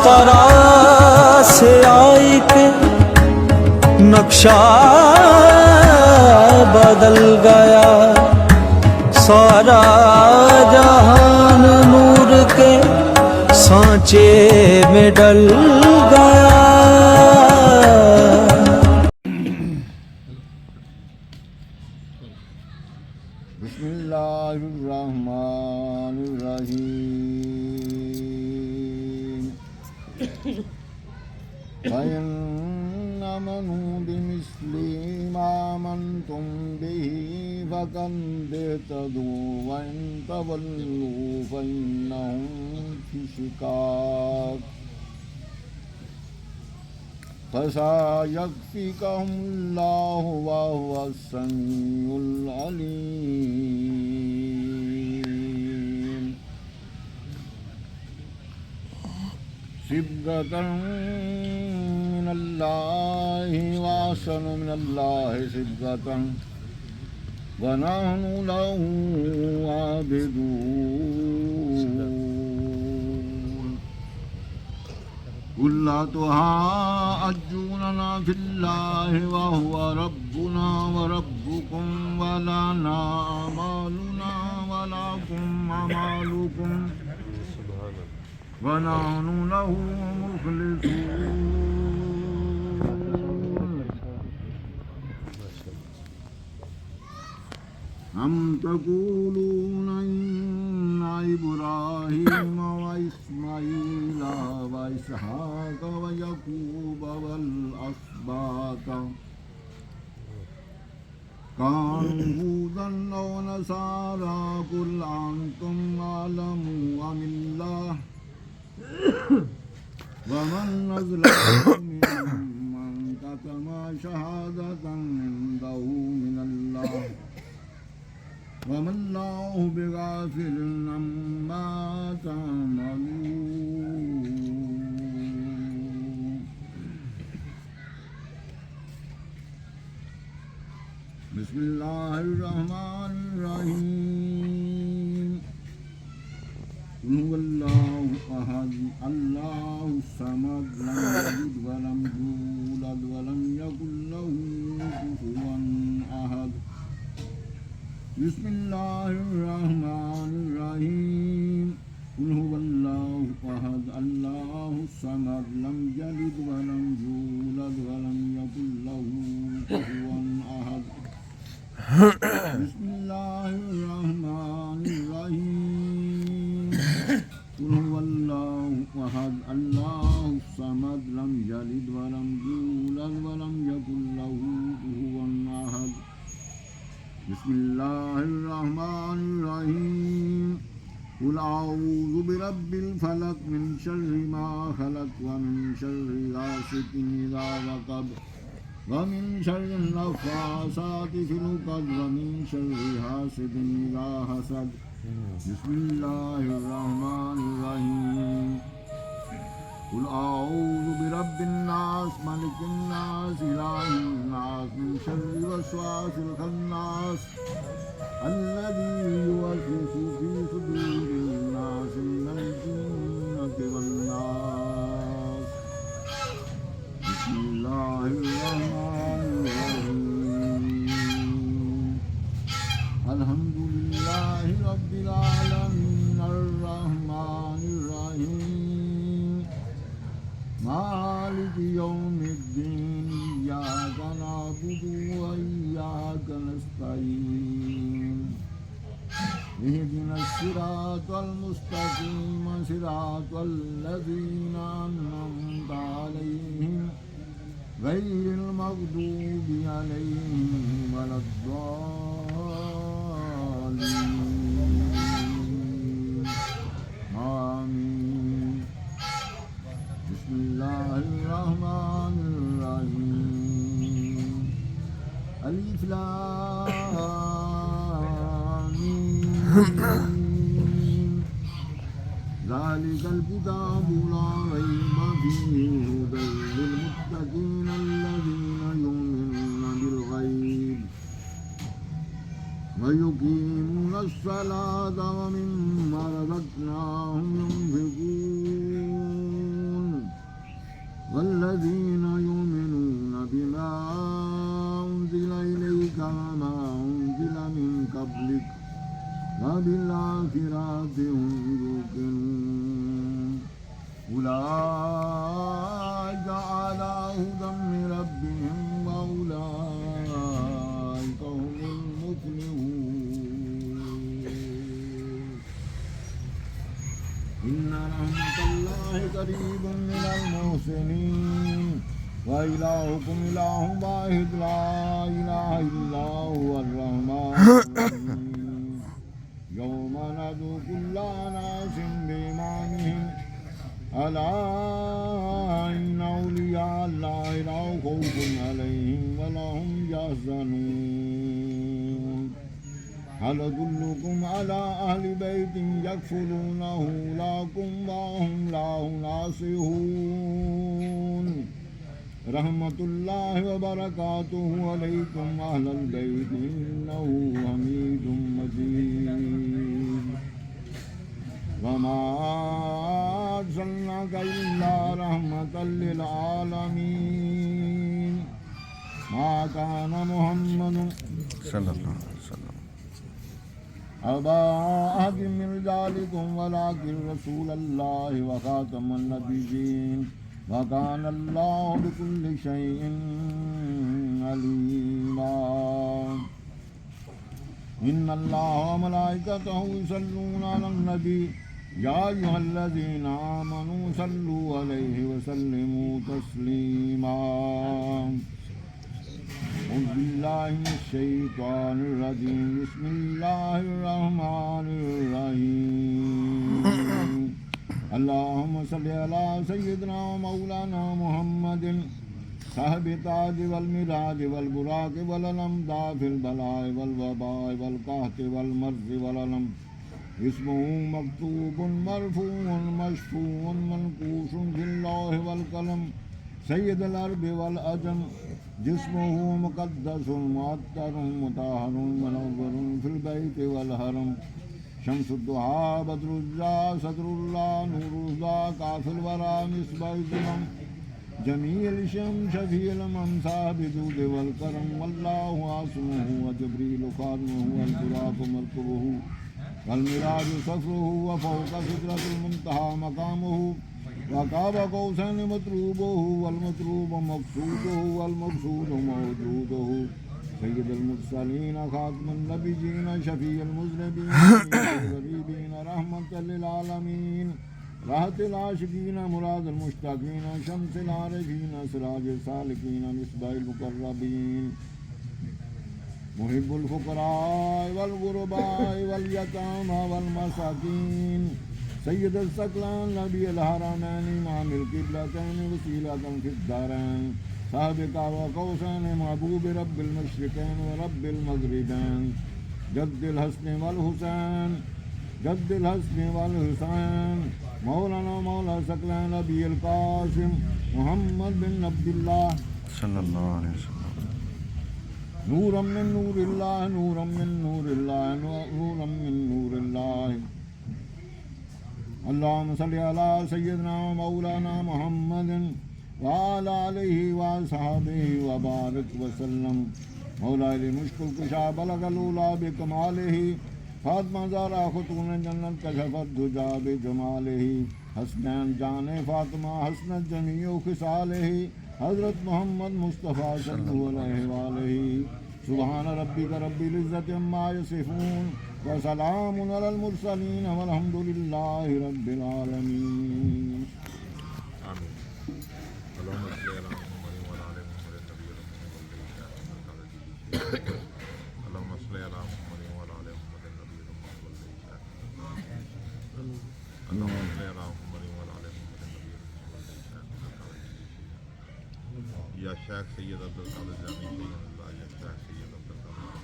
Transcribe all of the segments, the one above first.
तरह से आई के नक्शा बदल गया, सारा जहान नूर के सांचे में डल गया। बिस्मिल्लाहिर्रहमानिर्रहीम। फ़इन आमनू बिमिस्लि मा आमनतुम बिही फ़क़द इह्तदू व इन तवल्लू फ़इन्नहुम फ़ी शिक़ाक़ फ़सयक्फ़िकहुमुल्लाहु व हुवस-समीउल अलीम। सिब्ग़तन मिनल्लाहि व अहसनु मिनल्लाहि सिब्ग़तन व नहनु लहु आबिदून। क़ुल ला तुहाज्जूनना फ़िल्लाहि व हुवा रब्बुना व रब्बुकुम व लना अमालुना व लकुम अमालुकुम व नहनु लहु मुख़्लिसून। अम तक़ूलून इन्ना इब्राहीम व इस्माईल व इसहाक़ व याक़ूब वल अस्बात कानू हुदन औ नसारा क़ुल अंतुम अअलमु अमिल्लाह व मन अज़लमु मिम्मन कतमा शहादतन इंदहु मिनल्लाह व मल्लाहु बिगाफ़िलिन अम्मा तअमलून। बिस्मिल्लाहिर्रहमानिर्रहीम। क़ुल हुवल्लाहु अहद अल्लाहुस समद लम यलिद व लम यूलद व लम यकुल लहु कुफुवन अहद। बिस्मिल्लाहिर्रहमानिर्रहीम। क़ुल हुवल्लाहु अहद अल्लाहुस समद लम यलिद व लम यूलद व लम यकुल लहु कुफुवन अहद। बिस्मिल्लाहिर्रहमानिर्रहीम। क़ुल हुवल्लाहु अहद अल्लाहुस समद लम यलिद व लम यूलद व लम यकुल लहु कुफुवन अहद। बिस्मिल्लाहिर्रहमानिर्रहीम। क़ुल अऊज़ु बिरब्बिल फ़लक़ मिन शर्रि मा ख़लक़ व मिन शर्रि गासिक़िन इज़ा वक़ब व मिन शर्रिन नफ़्फ़ासाति फ़िल उक़द व मिन शर्रि हासिदिन इज़ा हसद। बिस्मिल्लाहिर्रहमानिर्रहीम। क़ुल अऊज़ु बिरब्बिन नास मलिकिन नास इलाहिन नास मिन शर्रि वस्वासिल ख़न्नास अल्लज़ी युवस्विसु फ़ी सुदूरिन नास मिनल जिन्नति वन नास। बिस्मिल्लाहिर्रहमानिर्रहीम। अल्हम्दुलिल्लाहि रब्बिल आलमीन अर्रहमानिर्रहीम मालिकि यौमिद्दीन इय्याका नअबुदु व इय्याका नस्तईन इहदिनस सिरातल मुस्तक़ीम सिरातल लज़ीना अन्अमता अलैहिम गैरिल मग़दूबि अलैहिम वलद्दाल्लीन। आमीन। बिस्मिल्लाहिर्रहमानिर्रहीम। अलिफ लाम मीम ज़ालिकल किताबु ला रैब फ़ीहि हुदल लिल मुत्तक़ीन अल्लज़ीना युमिनून बिल ग़ैब व युक़ीमूनस सलाता व मिम्मा रज़क़नाहुम युनफ़िक़ून। والذين يؤمنون بما أنزل إليك وما أنزل من قبلك وبالآخرة هم يوقنون أولئك على هدى من ربهم وأولئك هم المفلحون إن رحمة الله قريب من المحسنين وإلهكم إله واحد لا إله إلا هو الرحمن الرحيم يوم ندعو كل أناس بإمامهم ألا إن أولياء الله لا خوف عليهم ولا هم يحزنون هل أدلكم على أهل بيت يكفلونه لكم وهم له ناصحون رحمة الله وبركاته عليكم أهل البيت إنه حميد مجيد وما أرسلناك إلا رحمة للعالمين ما كان محمد صلى الله عليه وسلم أبا أحد من رجالكم ولكن رسول الله وخاتم النبيين وكان الله بكل شيء عليما إن الله وملائكته يصلون على النبي يا أيها الذين آمنوا صلوا عليه وسلموا تسليما أعوذ بالله من الشيطان الرجيم بسم الله الرحمن الرحيم اللهم صل على سيدنا ومولانا محمد صاحب التاج والمراج والبراق والألمداء في البلاء والوباء والقحط والمرض والألم اسمه مكتوب مرفوع مشفوع منقوش في اللوح والقلم سيد الأرض والأجم جسمه مقدس معطر مطهر منور في البيت والحرم شمس الضحى بدر الجاه صدر الله نور الله كافي الورى مصباح الظلم جميل الشم شفيع الممسى بدود والكرم والله عاصمه وجبريل خادمه والبراق مركبه والمراج صفره وفوق سدرة المنتهى مقامه وقاب قوسين مطلوبه والمطلوب مقصوده والمقصود موجوده سيد المرسلين خاتم النبيين شفيع المذنبين الغريبين رحمة للعالمين راحة العاشقين مراد المشتاقين شمس العارفين سراج السالكين مصباح المقربين محب الفقراء والغرباء واليتامى والمساكين سيد الثقلين نبي الحرمين إمام القبلتين وسيلة في الدارين سابق وقوسين محبوب رب المشرقين ورب المغربين جد الحسن والحسين جد الحسن والحسين مولانا مولا ثقلين نبي القاسم محمد بن عبد الله صلى الله عليه وسلم نورا من نور الله نورا من نور الله نورا من نور الله اللهم صل على سيدنا ومولانا محمد وعلى آله وصحبه وبارك وسلم مولاي المشكل كشا بلغ الأولى بكماله فاطمة زهرا خطون جنت كشفت دجى بجماله حسنین جان فاطمہ حسنت جمیع خصاله حضرت محمد مصطفیٰ صلی اللہ علیہ وآلہ سبحان ربک رب العزت عما یصفون وسلام علی المرسلین والحمد للہ رب العالمین. آمين. اللهم صل على محمد وعلى آل محمد النبي الأمي اللهم صل على محمد وعلى آل محمد النبي الأمي اللهم صل على محمد وعلى آل محمد النبي الأمي يا شيخ سيد عبد القادر جامعي سيد الله يا شيخ سيد عبد القادر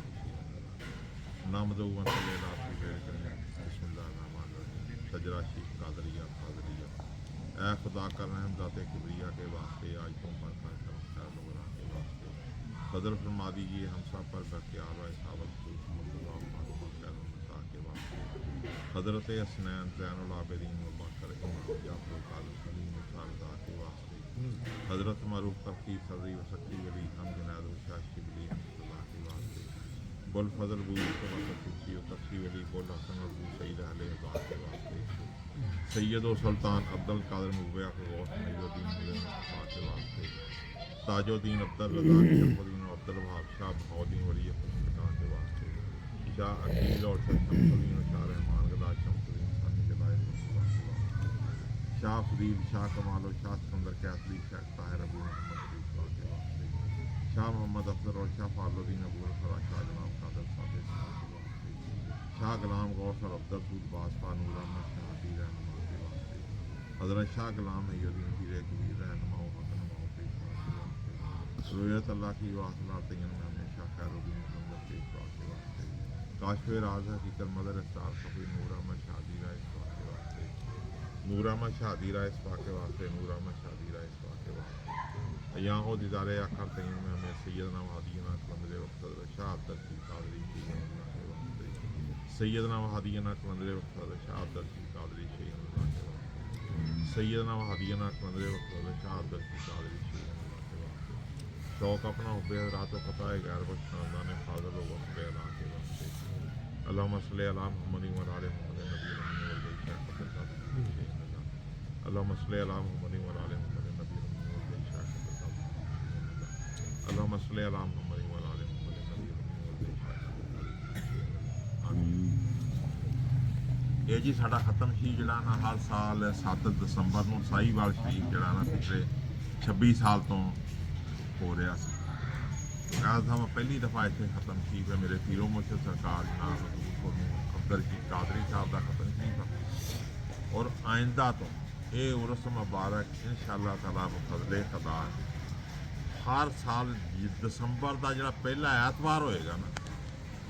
نامدو ونصلي على خير كريم بسم الله الرحمن الرحيم سجرا شیخ قادریہ قادریہ اے خدا کا رحم ذات کبریا کے واسطے آج تم پر خیر لوگوں کے واسطے قدر فرما دیجیے ہم سب پر برقرار رہے صحابت کے واسطے حضرت حسنین زین العابدین و بکر امام جعفر القادر سلیم الرضا کے واسطے हज़रत मरूफ तफ़ी सदरी वसक्की वली हम जनाद शाह शिबली अल्लाह के वास्ते बुल फजल बू तफसी तफसी वली बुल हसन अबू सईद अल्लाह के वास्ते सैयद सुल्तान अब्दुल कादिर मुबैया के गौस नईउद्दीन मुस्तफ़ा के वास्ते ताजुद्दीन अब्दुल रज़ाक शरफुद्दीन अब्दुल वहाब शाह बहाउद्दीन वली खान के वास्ते शाह अकील और शाह शमसुद्दीन और शाह रहमान गदा शमसुद्दीन सानी गदाए मुस्तफ़ा के वास्ते शाह फरीद शाह कमाल और शाह सिकंदर कैसरी शाह ताहिर अबू मोहम्मद अबू के वास्ते शाह मोहम्मद अफजल और शाह फालुद्दीन अबू फरा शाह जनाब कादर साबित के वास्ते शाह गुलाम गौस और अब्दुल सूद बासफा नूर अहमद शाह हदी रहनुमा के वास्ते हज़रत शाह गुलाम नईउद्दीन पीर कबीर रहनुमा हसनुमा पेशवा के वास्ते रुयत अल्लाह की वासला तयन में हमेशा खैरुद्दीन मुहम्मद पेशवा के वास्ते काशफ़े राज़ हकीकत मदर स्टार सफ़ी नूर अहमद शादी राय इसफा के वास्ते नूर अहमद शादी राय इसफा के वास्ते नूर अहमद शादी राय इसफा के वास्ते यहाँ हो दीदारे आखर तयन में हमें सैयदना हादीना कलंदरे वक्त शाह अब्दुल कादरी शेख के वास्ते सैयदना हादीना कलंदरे वक्त शाह अब्दुल कादरी शेख के वास्ते सैयदना हादीना कलंदरे वक्त शाह अब्दुल कादरी शेख के वास्ते शौक अपना हुब्बे रात पता है गैर बख्श खानदान फाजल व वक्त अला के वास्ते अल्लाहुम्मा सल्ली अला मुहम्मद व अला आलि मुहम्मद नबी अम्मी वल शाह कब्र साद अल्लाहुम्मा सल्ली अला मुहम्मद व अला आलि मुहम्मद नबी अम्मी वल शाह कब्र साद अल्लाहुम्मा सल्ली अला मुहम्मद व अला आलि मुहम्मद नबी अम्मी वल शाह ਇਹ ਜੀ ਸਾਡਾ ਖਤਮ ਸੀ ਜਿਹੜਾ ਨਾ ਹਰ ਸਾਲ 7 ਦਸੰਬਰ ਨੂੰ ਸਾਹੀਵਾਲ ਸ਼ਰੀਫ ਜਿਹੜਾ ਨਾ ਪਿਛਲੇ 26 ਸਾਲ ਤੋਂ ਹੋ ਰਿਹਾ ਸੀ आज हम पहली दफ़ा इतने ख़त्म शरीफ है मेरे पीरो मुर्शिद सरकार जनाब अब्दुल रशीद कादरी साहब का ख़त्म शरीफ है और आइंदा तो ये उर्स मुबारक इंशाअल्लाह ताला फजले खुदा हर साल दसंबर का जो पहला ऐतवार होएगा ना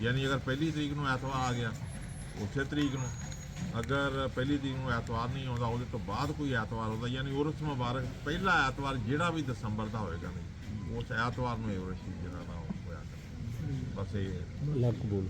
यानी अगर पहली तरीक को ऐतवार आ गया उस तरीक को अगर पहली तरीक को ऐतवार नहीं आता वो तो बाद कोई ऐतवार होता यानी उर्स मुबारक पहला ऐतवार जोड़ा भी दसंबर का होएगा नहीं उस ऐतवार में रशीद जरा ना होया बस ये ਲੱਗ ਬੋਲ